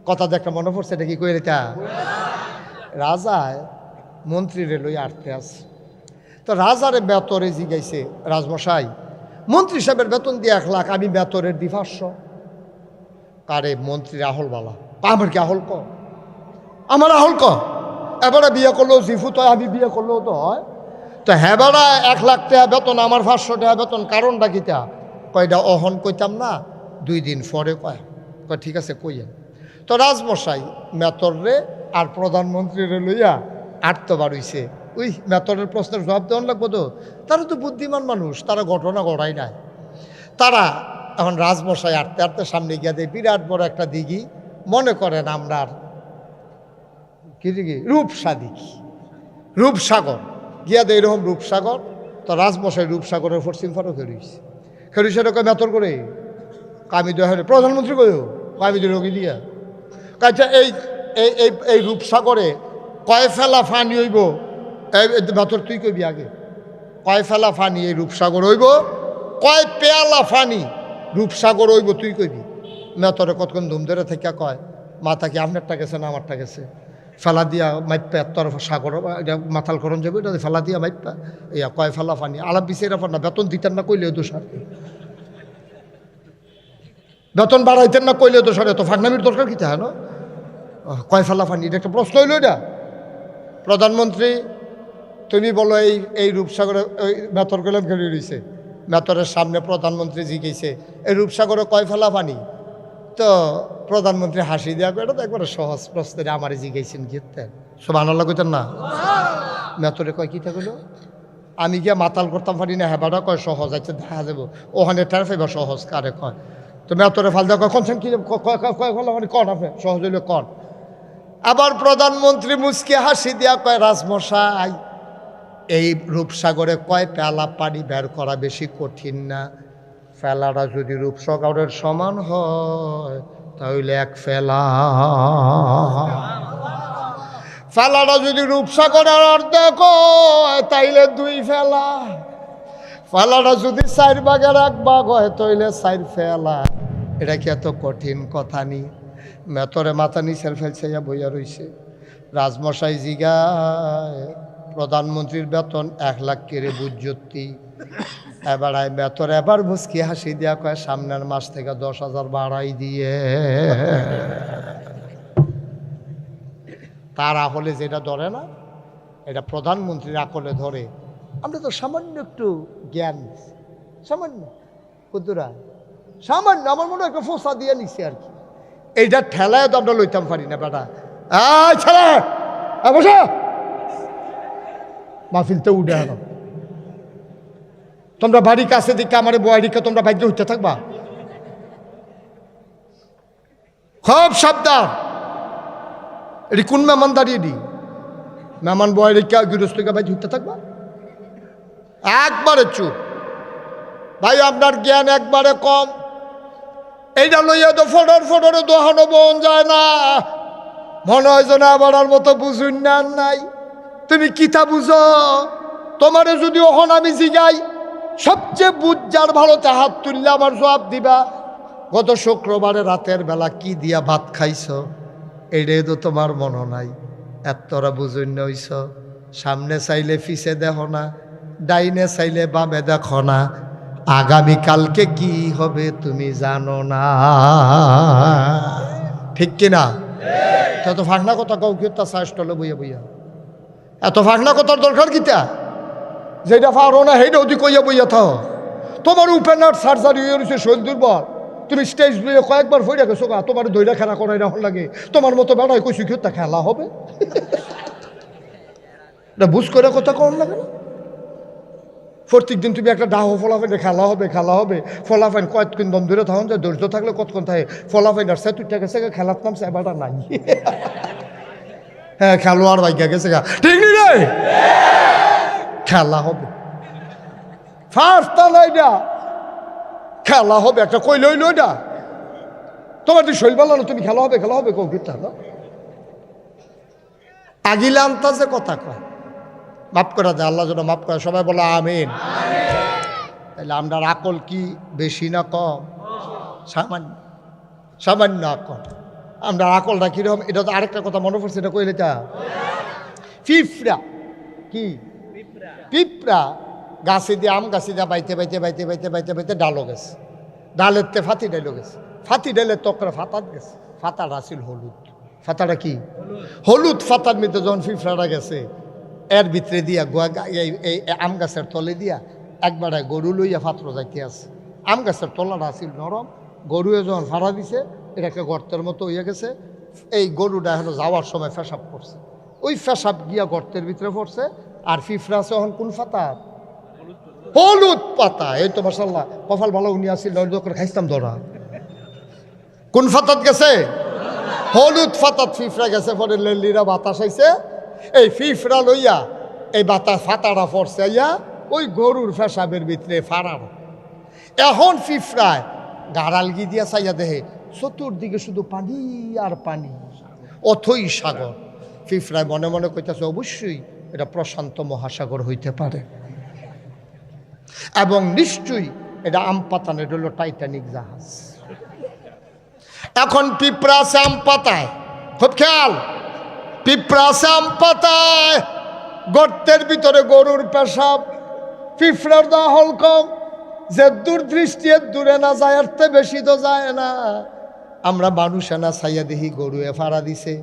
কথা দেখটা মনে পড়ছে, এটা কি কই রেতা রাজায় মন্ত্রীরে লই আটতে আছে। তো রাজারে বেতরে জিগাইছে, রাজমশাই মন্ত্রী সাহেবের বেতন দিয়ে 1 লাখ, আমি বেতরের দি 500। কারে মন্ত্রী রাহুল বালা, আমার কি আহল ক, আমার আহল ক, এবারে বিয়ে করলেও জিফু তো, আমি বিয়ে করলেও তো হয়। তো হেবারা 1 লাখ টাকা বেতন, আমার 500 টাকা বেতন, কারণটা কিতা? কয়টা অহন কইতাম না, 2 দিন পরে কয় ঠিক আছে কইয়েন। তো রাজমশাই মেতরে আর প্রধানমন্ত্রীরে লইয়া আটতে বাড়ইছে। ওই মেতরের প্রশ্নের জবাব দেওয়ান লাগবো তো, তারা তো বুদ্ধিমান মানুষ, তারা ঘটনা ঘটাই নাই। তারা এখন রাজমশাই আটতে আটতে সামনে গিয়া দেয় বিরাট বড় একটা দিঘি, মনে করেন আমরার কি দিঘি, রূপসাগর গিয়া দেয় এরকম রূপসাগর। তো রাজমশাই রূপসাগরের পশ্চিম ফারও খেলুইছে, কয় মেতর করে কামি দেওয়া হলে প্রধানমন্ত্রী কই কামি দিয়ে রোগী দিয়া কাছে এই এই এই রূপসাগরে কয় ফেলা ফানি হইব, মেতর তুই কইবি আগে, কয় ফেলা ফানি এই রূপসাগর হইব, কয় পেয়ালা ফানি রূপসাগর হইব তুই কইবি। মেতরে কতক্ষণ ধুম ধরে থেকে কয়, মাথা কি আপনারটা গেছে না আমারটা গেছে, ফেলা দিয়া মাইপা তোর সাগর মাথাল করণ যাবে, এটা ফেলা দিয়া মাইপা ইয়া কয় ফেলা ফানি আলাপ বিচারা পার না, বেতন দিতেন না কইলে দোষার, বেতন বাড়াইতেন না কইলে দোষার, এত ফাঁকনামির দরকার কি তাহলে কয় ফেলা ফানি, এটা একটা প্রশ্ন হইল এটা। প্রধানমন্ত্রী তুমি বলো এই এই রূপসাগরে ওই মেতর গেলাম খেলে রয়েছে, মেতরের সামনে প্রধানমন্ত্রী জিজ্ঞেসে এই রূপসাগরে কয় ফেলা পানি? তো প্রধানমন্ত্রী হাসি দেওয়া, এটা তো একবারে সহজ প্রশ্ন, আমারই জিজ্ঞেসেন গিয়েতেন সব আনাল্লা কইতেন না। মেতরে কয় কি থাকলো, আমি গিয়া মাতাল করতাম পারি না, হেবাটা কয় সহজ, আচ্ছা দেখা যাবো ওখানে টের পাইবা সহজ কারে কয়। তো মেতরে ফাল দেওয়া কয় কনছেন কি মানে কন আপনি সহজ হইলে কন। আবার প্রধানমন্ত্রী মুচকে হাসি দিয়া কয় রাজমশাই এই রূপসাগরে কয় পেয়ালা পানি বের করা বেশি কঠিন না, ফেলাটা যদি রূপসাগরের সমান হয় তাহলে 1 ফেলা, ফেলাটা যদি রূপসাগরের অর্ধেক হয় তাইলে 2 ফেলা, ফেলাটা যদি 4 ভাগের 1 ভাগ হয় তাইলে 4 ফেলা। এটা কি এত কঠিন কথা নি? মেতরে মাথা নিচের ফেলছে বইয়া রইছে। রাজমশাই জিগায় প্রধানমন্ত্রীর বেতন 1 লাখ কেড়ে বুঝতি, এবার বেতন এবার মুচকি হাসি দিয়া কয় সামনের মাস থেকে 10,000 বাড়াই দিয়ে। তার আকলে যেটা ধরে না, এটা প্রধানমন্ত্রীর আকলে ধরে। আমরা তো সামান্য একটু জ্ঞান, সামান্য কুতুরা সামান্য, আমার মনে হয় একটা ফোসা দিয়ে নিছি আর কি, এইটা ঠেলায় তো আমরা লইতাম পারি না। বেটা ছেলে বসে মাহফিলতে উঠে আনো, তোমরা বাড়ির কাছে দিকে আমার বয়ারিকে তোমরা বাইরে হইতে থাকবা, খুব সাবধান। এটি কোন মেহমান দাঁড়িয়ে দি, মেহমান বয়ারিকা গৃহস্থকে বাইরে হইতে থাকবা, একবারে চুপ। ভাই আপনার জ্ঞান একবারে কম, এইটা লইয়া তো ফটোরে দোহানো বোন যায় না, মনে হয় যেন আবার মতো বুঝুন না নাই। তুমি কিতা বুঝো? তোমারে যদি ওখান আমি জিগাই সবচেয়ে বুঝার ভালোতে হাত তুললে আমার জবাব দিবা গত শুক্রবারে রাতের বেলা কি দিয়া ভাত খাইছ, এইটাই তো তোমার মনে নাই। এতরা বুঝুন হইছ, সামনে চাইলে পিছে দেখো না, ডাইনে চাইলে বামে দেখো না, আগামীকালকে কি হবে তুমি জানো না, ঠিক কিনা? এত ফাঁকনা কথা কাউ কি তা সাহসটলে বইয়া বইয়া, এত ফাঁকনা কথার দরকার কিতা? যেটা পারো না সেইটা অতি কইয়া বইয়া থাও। তোমার উপেনার সার্জারি হয়ে রয়েছে, শরীর দুর্বল, তুমি স্টেজ লইয়া কয়েকবার ফইরা গেছো, তোমার দইরা খেলা করাই রাখুন লাগে, তোমার মতো বেড়াই কইছি কি তা খেলা হবে? এটা বুঝ করে কথা কম লাগে না? প্রত্যেক দিন তুমি একটা ডাহ ফলাফাইনে খেলা হবে ফলাফাইন কয়েকদিন দম ধরে থাকুন যায়, ধৈর্য থাকলে কতক্ষণ থাকে ফলাফাইন আর সে তুই গেছে খেলার নামছে এবারটা নাই। হ্যাঁ খেলোয়াড় ভাগ্যা গেছে গা, ঠিক নি রে? খেলা হবে ফার্স্ট না, খেলা হবে একটা কই লইল না, তোমার তুই শৈল বলো না তুমি খেলা হবে কৌ কিতা না আগিলে আনতাছে কথা কয়, মাফ করা যায়, আল্লাহ যেন মাফ করে, সবাই বলো আমিন। তাহলে আমরা আকল কি বেশি না কম? সামান্য আকল। আমরা আকলটা কীরকম, এটা তো আরেকটা কথা মনে পড়ছে, এটা কইলে তা পিঁপড়া কি পিঁপড়া গাছে দিয়ে আম গাছে দিয়ে বাইতে বাইতে বাইতে বাইতে বাইতে বাইতে ডালো গেছে, ডালের তে ফাতি ডাইলো গেছে, ফাতি ডাইলে তকরা ফাতাত গেছে, ফাতাটা ছিল হলুদ, ফাতাটা কি হলুদ, ফাতার মধ্যে যখন পিঁপড়াটা গেছে এর ভিতরে দিয়া এই আম গাছের তলে দিয়া একবারে গরু লইয়া ফাত্র যাইতে আছে। আম গাছের তলাটা আছিল নরম, গরুয়ে যখন ফাড়া দিছে এটাকে গর্তের মতো হইয়া গেছে, এই গরুটা এখন যাওয়ার সময় পেশাব করছে, ওই পেশাব গিয়া গর্তের ভিতরে পড়ছে, আর পিঁপড়া আছে এখন কোন পাতা হলুদ পাতা। এই তো মাশাআল্লাহ কপাল ভালো উনি আসছিল, করে খাইতাম ধরা। কোন ফাতাত গেছে হলুদ ফাতাত পিঁপড়া গেছে, পরে লেলিরা বাতাস আইছে, এই পিঁপড়া লইয়া এই বাতাস ফাতাটা পড়ছে ইয়া ওই গরুর পেশাবের ভিতরে ফাড়ানো। এখন পিঁপড়ায় গাড়ালগি দিয়া চাইয়া দেহে চতুর্দিকে শুধু পানি আর পানি, অথই সাগর। পিঁপড়ায় মনে মনে কইতেছে অবশ্যই এটা প্রশান্ত মহাসাগর হইতে পারে, এবং নিশ্চয়ই এটা আমপাতানের হলো টাইটানিক জাহাজ। এখন পিঁপড়া আছে আম পাতায়, খুব খেয়াল, পিঁপড়া আছে আম পাতায়, গর্তের ভিতরে গরুর পেশাব, পিঁপড়ার দহল কম, যে দূরদৃষ্টি দূরে না যায় এর থেকে বেশি তো যায় না। আমরা মানুষে না ছাইয়া দেখি গরুয়ে ফাড়া দিছে,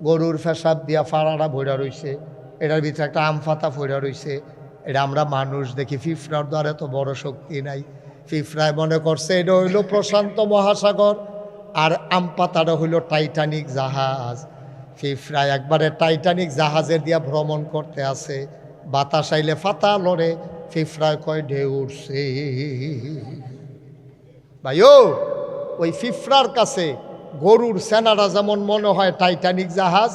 গরুর পেশাব দিয়া ফাড়াটা ভরা রইছে, এটার ভিতরে একটা আম পাতা ভরা রইছে, এটা আমরা মানুষ দেখি। পিঁপড়ার দ্বারা তো বড় শক্তি নাই, পিঁপড়ায় মনে করছে এটা হইল প্রশান্ত মহাসাগর, আর আম পাতাটা হইল টাইটানিক জাহাজ। পিঁপড়ায় একবারে টাইটানিক জাহাজের দিয়া ভ্রমণ করতে আছে, বাতাস আইলে ফাতা লড়ে, পিঁপড়ায় কয় ঢেউ উঠছে। ভাইও ওই পিঁপড়ার কাছে গরুর সেনাটা যেমন মনে হয় টাইটানিক জাহাজ,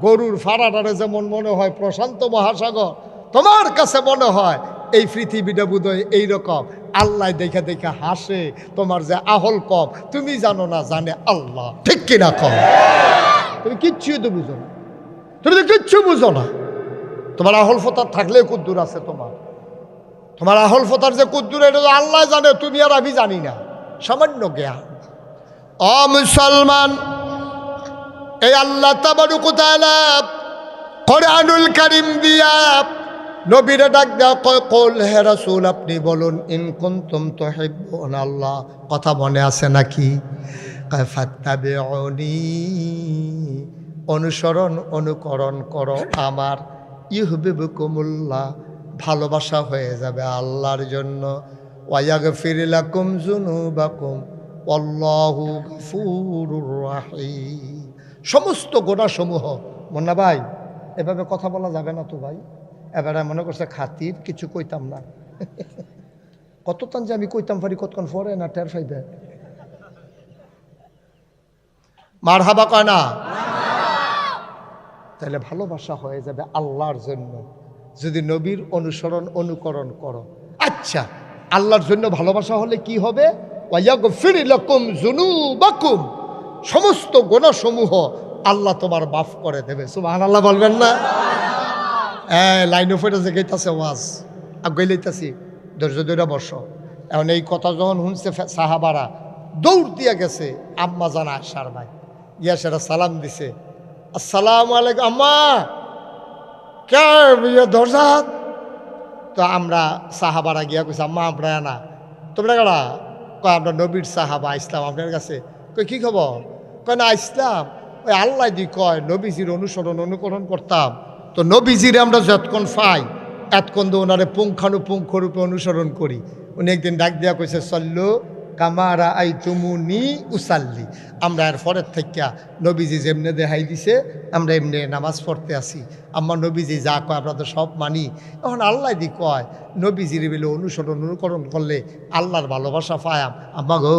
গরুর ফাড়াটারে যেমন মনে হয় প্রশান্ত মহাসাগর, তোমার কাছে মনে হয় এই পৃথিবীটা বোধহয় এইরকম। আল্লাহ দেখে দেখে হাসে, তোমার যে আহল কম, তুমি জানো না জানে আল্লাহ, ঠিক কিনা কম? তুমি কিচ্ছু তো বুঝো না, তুমি তো কিচ্ছু বুঝো না। তোমার আহল ফতার থাকলে কুদ্দুর আছে, তোমার আহল ফতার যে কুদ্দুর এটা তো আল্লাহ জানে, তুমি আর আমি জানি না, সামান্য জ্ঞান। ও মুসলমান, এই আল্লাহ তাবারক ওয়া তাআলা কোরআনুল কারীম দিয়া নবীরে ডাক দেয়া কয় কুল হে রাসূল আপনি বলুন ইন কুনতুম তুহিব্বুনা আল্লাহ, কথা মনে আছে নাকি? কয় ফাত্তাবিউনি, অনুসরণ অনুকরণ করো আমার, ইউহিব্বুকুমুল্লাহ, ভালোবাসা হয়ে যাবে আল্লাহর জন্য, ওয়া ইয়াগফির লাকুম যুনুবাকুম আল্লাহু গফুরুর রহিম। সমস্ত গুনাহসমূহ, মুন্না ভাই এভাবে কথা বলা যাবে না তো ভাই, এবারে মনে করছে খাতির কিছু কইতাম না, কতক্ষণ যে আমি কইতাম পারি কতক্ষণ পরে না টের ফাইবে। মারহাবা কয় না? তাহলে ভালোবাসা হয়ে যাবে আল্লাহর জন্য যদি নবীর অনুসরণ অনুকরণ করো। আচ্ছা, আল্লাহর জন্য ভালোবাসা হলে কি হবে? ওয়ায়াগফির লাকুম যুনুবাকুম, সমস্ত গুনাহসমূহ আল্লাহ তোমার মাফ করে দেবে। সুবহানাল্লাহ বলবেন না? লাইন অফ এটা যে গেইতাছে ওয়াজ গেলাইতাছি, ধৈর্য ধরে বসো। এখন এই কথা যখন শুনছে সাহাবারা দৌড় দিয়া গেছে আম্মা জান আয়েশার ভাই, গিয়া সেটা সালাম দিছে, আসসালামু আলাইকুম আম্মা, কে দরজা? তো আমরা সাহাবারা গিয়া কইছে আম্মা আমরা না, তোমরা কারা? কয় আমরা নবীর সাহাবা ইসলাম আপনার কাছে। কই কি খবর? কয় না ইসলাম ওই আল্লাহ দি কয় নবীজির অনুসরণ অনুকরণ করতাম, তো নবীজিরে আমরা যতক্ষণ পাই এতক্ষণ তো ওনারে পুঙ্খানুপুঙ্খ রূপে অনুসরণ করি। উনি একদিন ডাক দেওয়া কইছে সল্লু কামারা আই তুমুনি উসাল্লি, আমরা এর পরের থেকে নবীজি যেমনে দেখাই দিছে আমরা এমনি নামাজ পড়তে আসি। আমার নবীজি যা কয় আমরা তো সব মানি। এখন আল্লাহ দি কয় নবীজির বেলে অনুসরণ অনুকরণ করলে আল্লাহর ভালোবাসা পায়াম। আম্মা গো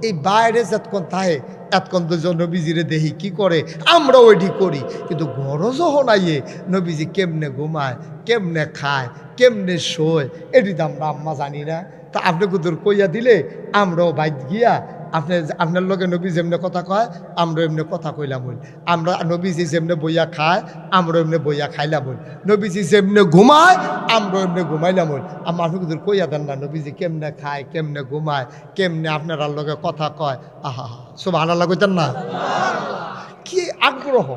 এই বাইরে যতক্ষণ থাকে এতক্ষণ তো নবীজিরে দেখি কি করে আমরা ওইটি করি, কিন্তু গরজও নাইয়ে নবীজি কেমনে ঘুমায়, কেমনে খায়, কেমনে শোয়, এটি তো আমরা আম্মা জানি না। তা আপনি কুদুর কইয়া দিলে আমরাও বাইত গিয়া আপনি আপনার লগে নবী যেমনে কথা কয় আমরা এমনি কথা কইলাম হইল, আমরা নবীজি যেমনে বইয়া খায় আমরা এমনি বইয়া খাইলাম হইল, নবীজি যেমনে ঘুমায় আমরা এমনি ঘুমাইলাম হইল। আমার হুজুর কইয়া দেন না নবীজি কেমনে খায় কেমনে ঘুমায় কেমনে আপনার লগে কথা কয়। আহা সুবহানাল্লাহ কইতেন না? কি আগ্রহ,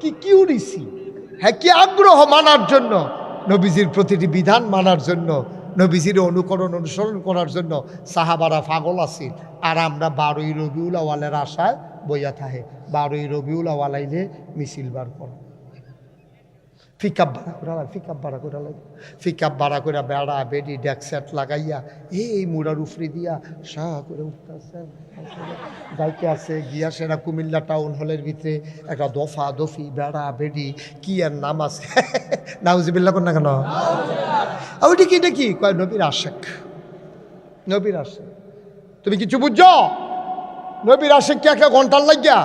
কি কিউরিসি, হ্যাঁ কি আগ্রহ মানার জন্য, নবীজির প্রতিটি বিধান মানার জন্য, নবীজির অনুসরণ করার জন্য সাহাবারা পাগল আছিল। আর আমরা 12ই রবিউল আওয়ালের আশায় বইয়া থাহে। 12ই রবিউল আওয়াল আইলে মিছিল বার করা, পিকআপ ভাড়া করে বেড়া বেডি ডেক সেট লাগাইয়া এই মুড়ার উফরি দিয়া শাহ করে উঠতেছে যাইতে আছে গিয়া সেরা কুমিল্লা টাউন হলের ভিতরে একটা দফা দফি বেড়া বেডি কি আর নাম আছে নাউজিবিল্লাহ কর না কেন ওইটা কি দেখি কয় নবীর আশেক, নবীর আশেক। তুমি কিছু বুঝছো? নবীর আশেক কি একটা ঘন্টার লাগিয়া,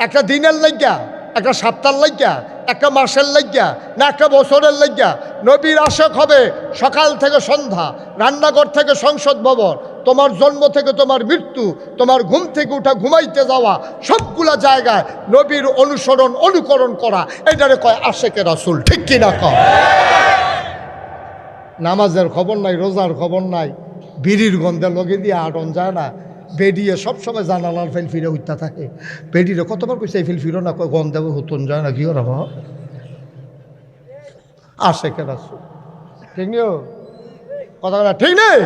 একটা দিনের লাগিয়া, একটা সপ্তাহের লাগিয়া, একটা মাসের লাগিয়া, না একটা বছরের লাগিয়া? নবীর আশেক হবে সকাল থেকে সন্ধ্যা, রান্নাঘর থেকে সংসদ ভবন, তোমার জন্ম থেকে তোমার মৃত্যু, তোমার ঘুম থেকে উঠা ঘুমাইতে যাওয়া, সবগুলা জায়গায় নবীর অনুকরণ করা, এটারে কয় আশেকে রাসূল। ঠিক কিনা কয়? নামাজের খবর নাই, রোজার খবর নাই, বিড়ির গন্ধে লগে দিয়ে আটন যায় না, বেডিয়ে সবসময় জানালার ফেল ফিরে উঠতে থাকে। বেডিরে কতবার কইছে ফেল ফিরো না, কয় গন্ধে হতন যায় না, কি ওরা আশেকে রাসূল। ঠিক নেই কথা বলা? ঠিক নেই?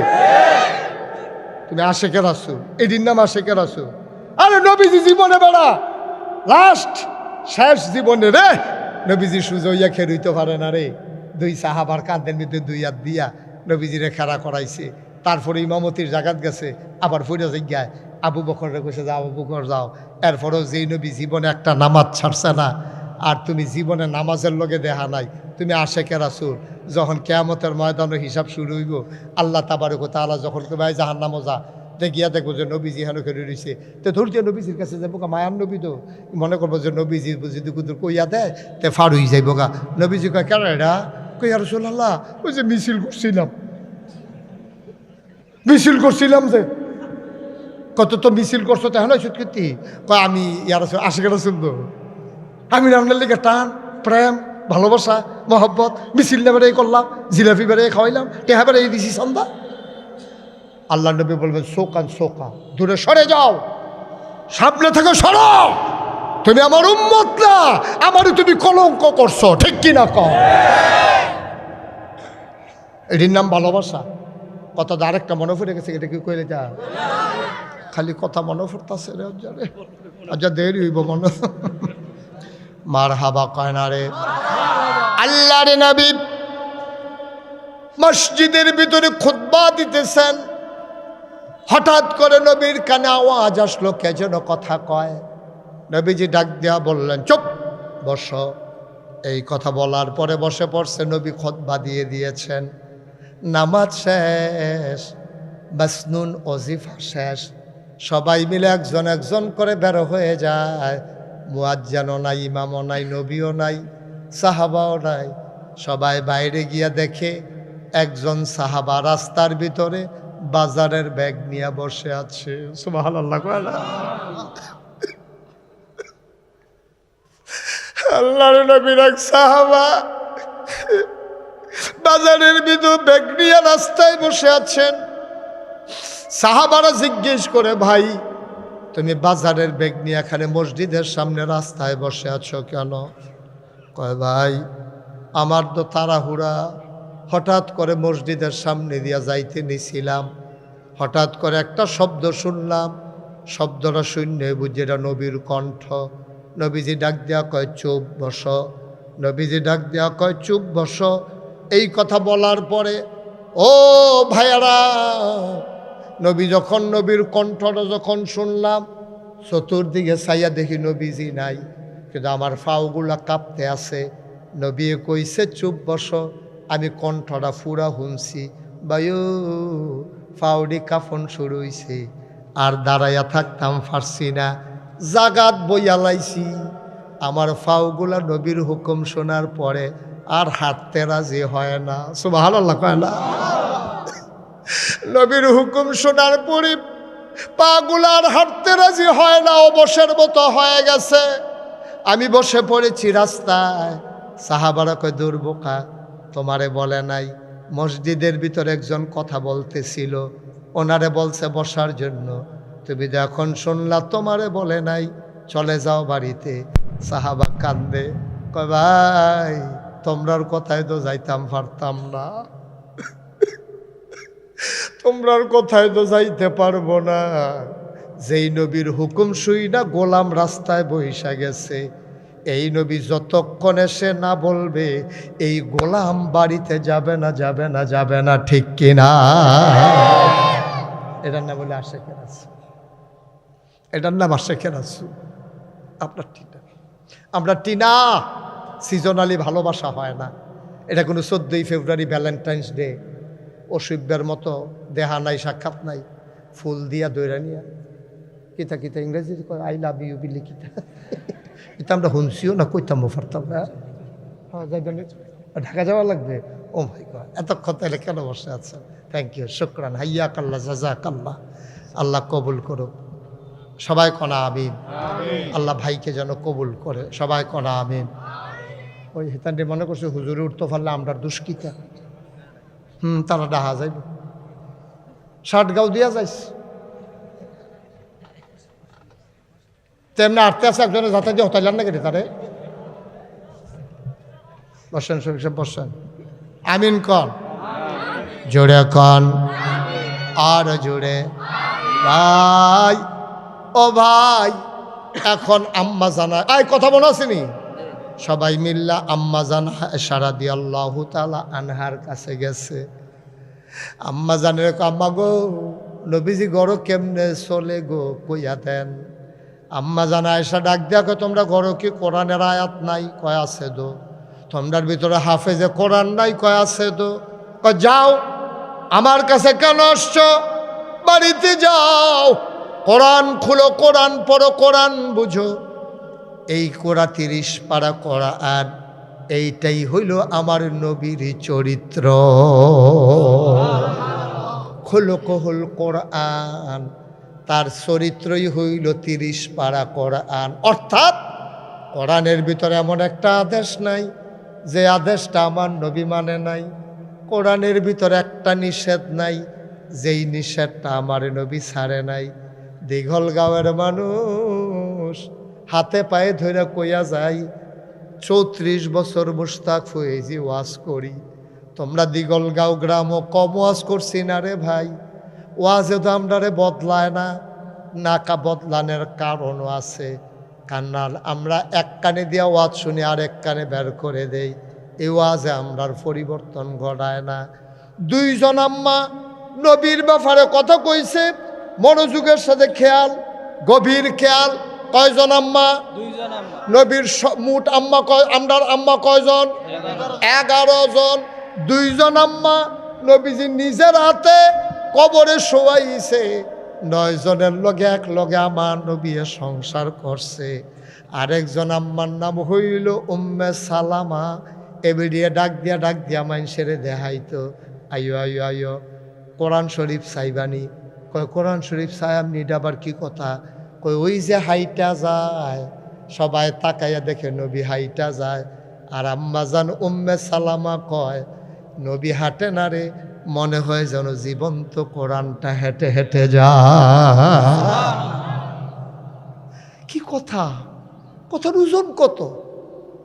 তুমি আশেকে রাসূল, এটির নাম আশেকে রাসূল। আরে নবীজি জীবনে বেড়া লাস্ট শেষ জীবনে রে নবীজি সুজইয়া খেরুইতে পারে না রে, দুই সাহাবার কাঁধের মধ্যে দুই হাত দিয়া নবীজিরে খেলা করাইছে। তারপরে ইমামতির জাগাত গেছে, আবার ফিরে জিজ্ঞায় আবু বকরে কইছে যাও আবু বকর যাও। এরপরেও যেই নবী জীবনে একটা নামাজ ছাড়ছে না, আর তুমি জীবনে নামাজের লগে দেখা নাই, তুমি আশেকে রাসূল। যখন কিয়ামতের ময়দানের হিসাব শুরু হইব, আল্লাহ তাবারক ওয়া তাআলা যখন ভাই জাহান্নামে যা দেখিয়া দেখবো যে নবীজি হেন খেলে রয়েছে, তো ধৈর্য নবীজির কাছে যাবো গা, মায়ার নবী তো মনে করবো যে নবীজি যদি কুদুর কইয়া দেয় তে ফার হয়ে যাইব গা। নবীজি কয় কেন এটা? কই আর রাসূলুল্লাহ ওই যে মিছিল করছিলাম যে কত তো মিছিল করছো তো হেন সত্যি কয় আমি ইয়ার আশেকে রাসূল তো, আমি আপনার লিগে টান প্রেম ভালোবাসা মহব্বত মিছিল নেবারে করলাম, জিলাপি বেড়ে খাওয়াইলাম, টেহা বেড়ে দিছি সন্ধ্যা। আল্লাহ নবী বলবেন শোকান শোকা, দূরে সরে যাও, সামনে থেকে সরো, তুমি আমার উম্মত না, আমারও তুমি কলঙ্ক করছো। ঠিক কিনা কও? এটির নাম ভালোবাসা। কথা আরেকটা মনে পড়ে গেছে, এটা কি কইলে যা খালি কথা মনে পড়তাছে রে, আচ্ছা দেরি হইব মনে মার হাবা কয় না রে। আল্লাহর নবী মসজিদের ভিতরে খুতবা দিতেছেন, হঠাৎ করে নবীর কানে আওয়াজ আসলো, কে যেন কথা কয়। নবীজি ডাক দিয়া বললেন চুপ বসো। এই কথা বলার পরে বসে পড়ছে। নবী খুতবা দিয়ে দিয়েছেন, নামাজ শেষ, মাসনুন ওজিফা শেষ, সবাই মিলে একজন একজন করে বের হয়ে যায়। মুয়াজ্জিনও নাই, ইমামও নাই, নবীও নাই, সাহাবাও নাই। সবাই বাইরে গিয়া দেখে একজন সাহাবা রাস্তার ভিতরে বাজারের ব্যাগ নিয়ে বসে আছে। সুবহানাল্লাহ কয় না? আল্লাহর নবীর এক সাহাবা বাজারের ভিতর ব্যাগ নিয়ে রাস্তায় বসে আছেন। সাহাবারা জিজ্ঞেস করে, ভাই তুমি বাজারের ব্যাগ নিয়ে এখানে মসজিদের সামনে রাস্তায় বসে আছো কেন? কয় ভাই আমার তো তাড়াহুড়া, হঠাৎ করে মসজিদের সামনে দিয়া যাইতে নিছিলাম, হঠাৎ করে একটা শব্দ শুনলাম, শব্দটা শূন্য বুঝি এটা নবীর কণ্ঠ। নবীজি ডাক দেয়া কয় চুপ বসো, নবীজি ডাক দেয়া কয় চুপ বসো। এই কথা বলার পরে ও ভাইয়ারা, নবী যখন নবীর কণ্ঠটা যখন শুনলাম, চতুর্দিকে চাইয়া দেখি নবীজি নাই, কিন্তু আমার পাওগুলা কাঁপতে আছে। নবী কইছে চুপ বসো, আমি কণ্ঠটা ফুরা শুনছি, বায়ু ফাউডি কাফন শুরু হইছে, আর দাঁড়াইয়া থাকতাম পারছি না, জাগাত বইয়া লাইছি। আমার ফাউগুলা নবীর হুকুম শোনার পরে আর হাঁটতে রাজি হয় না। সুবহানাল্লাহ কয় না? নবীর হুকুম শোনার পরে পাগুলার হাঁটতে রাজি হয় না, অবসের মতো হয়ে গেছে। আমি বসে পড়েছি রাস্তায়। সাহাবারা কয়, দূর বোকা, তোমারে বলে নাই? মসজিদের ভিতরে একজন কথা বলতেছিল, ওনারে বলছে বসার জন্য, তুমি যখন শুনলা তোমারে বলে নাই, চলে যাও বাড়িতে। সাহাবা কান্দে, কয় ভাই তোমরার কথায় তো যাইতাম পারতাম না, তোমরার কথায় তো যাইতে পারবো না। যেই নবীর হুকুম শুই না গোলাম রাস্তায় বইসা গেছে, এই নবী যতক্ষণ এসে না বলবে এই গোলাম বাড়িতে যাবে না, যাবে না, যাবে না, ঠিক কিনা? এটার নাম বলে আশেকের রাসূল, এটার নাম আশেকের রাসূল। আপনার টিনা, আমরা টিনা। সিজনালি ভালোবাসা হয় না। এটা কোনো 14ই ফেব্রুয়ারি ভ্যালেন্টাইন্স ডে অসভ্যের মতো দেহা নাই, সাক্ষাৎ নাই, ফুল দিয়া দৈরা নিয়া কিতা কিতা ইংরেজি আই লাভ ইউ বিলি কিতা এটা আমরা শুনছিও না, কইতাম পারতাম না। হ্যাঁ যাইবেন, ঢাকা যাওয়া লাগবে। ও ভাই গড, এতক্ষণ তাহলে কেন বসে আছেন? থ্যাংক ইউ, শুকরান, হাইয়া কাল্লা, জাজা কাল্লা। আল্লাহ কবুল করুক। সবাই কনা আমিন। আল্লাহ ভাইকে যেন কবুল করে, সবাই কনা আমিন। ওই হেতানটি মনে করছে হুজুরে উঠতে পারলে আমরা দুষ্কিতা। তারা ডাহা যাইব, 60 গাও দিয়া যাইস। তেমনি আটতে আছে একজনে যাতে দিয়ে হতাইলাম না কেটে তারে। বসেন শরীফ সাহেব, বসেন। আমিন কন, জোরে কন, আর জোরে। ভাই, ও ভাই, এখন আম্মা জানা আয় কথা মনে আসেনি? সবাই মিল্লা আম্মা জানা আয়েশা রাদিয়াল্লাহু তাআলা আনহার কাছে গেছে। আম্মা জানের, আম্মা গো, নবীজি গড় কেমনে চলে গো, কইয়া দেন। আম্মা জানা আয়েশা ডাক দিয়া কয়, তোমরা গড় কি কোরআনের আয়াত নাই? কয় আছে দো। তোমরার ভিতরে হাফেজে কোরআন নাই? কয় আছে দো। কয় যাও, আমার কাছে কেন আসছো? বাড়িতে যাও, কোরআন খুলো, কোরআন পড়ো, কোরআন বুঝো। এই কোরা 30 পারা কোরআন, এইটাই হইল আমার নবীর চরিত্র। খুলুকুল কোরআন, তার চরিত্রই হইল 30 পারা কোরআন। অর্থাৎ কোরআনের ভিতরে এমন একটা আদেশ নাই যে আদেশটা আমার নবী মানে নাই। কোরআনের ভিতরে একটা নিষেধ নাই যেই নিষেধটা আমার নবী ছাড়ে নাই। দীঘলগাঁওয়ের মানুষ হাতে পায়ে ধরে কইয়া যায়, 34 বছর মুশতাক ফয়েজি ওয়াজ করি। তোমরা দীঘলগাঁও গ্রামও কম ওয়াজ করছি না রে ভাই। ওয়াজে তো আমরারে বদলায় না, নাকা বদলানোর কারণও আছে। কান্নাল আমরা এক কানে দিয়া ওয়াজ শুনি আর এক কানে বের করে দেই, এই ওয়াজে আমরার পরিবর্তন ঘটায় না। 2 জন আম্মা নবীর ব্যাপারে কথা কইছে, মনোযোগের সাথে খেয়াল, গভীর খেয়াল। কয়জন আম্মা? 2 জন আম্মা। নবীর মোট আম্মা কয়? আমরার আম্মা কয়জন? 11 জন। 2 জন আম্মা নবীজি নিজের হাতে কবরে শোয়াইছে। 9 জনের লগে এক লগে আমার নবী সংসার করছে। আরেকজন আম্মার নাম হইল উম্মে সালামা। এবিডিয়ে ডাক দিয়া মানুষের দেখাইতো, আইও আইও আইও কোরআন শরীফ চাইবানি। কয় কোরআন শরীফ চাই আপনি, এটা আবার কি কথা? কই ওই যে হাইটা যায়, সবাই তাকাইয়া দেখে নবী হাইটা যায়। আর আম্মাজান উম্মে সালামা কয়, নবী হাঁটে না রে, মনে হয় যেন জীবন্ত কোরআনটা হেঁটে হেঁটে যায়। কি কথা! কথার ওজন কত,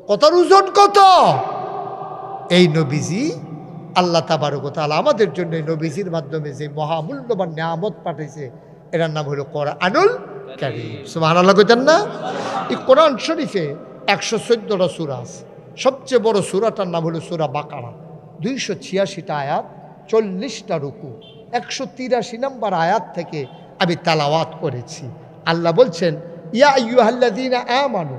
কথার ওজন কত! এই নবীজি আল্লাহ তাবারক ওয়া তাআলা আমাদের জন্য নবীজির মাধ্যমে যে মহামূল্যবান নিয়ামত পাঠাইছে, এটার নাম হলো কোরআনুল কারীম। সুবহানাল্লাহ কইতেন না? এই কোরআন শরীফে 114টা সূরা আছে। সবচেয়ে বড় সূরাটার নাম হলো সূরা বাকারা। 286টা আয়াত, 40টা রুকু, 183 নম্বর আয়াত থেকে আমি তেলাওয়াত করেছি। আল্লাহ বলছেন, ইয়া আইয়ুহাল্লাযীনা আমানু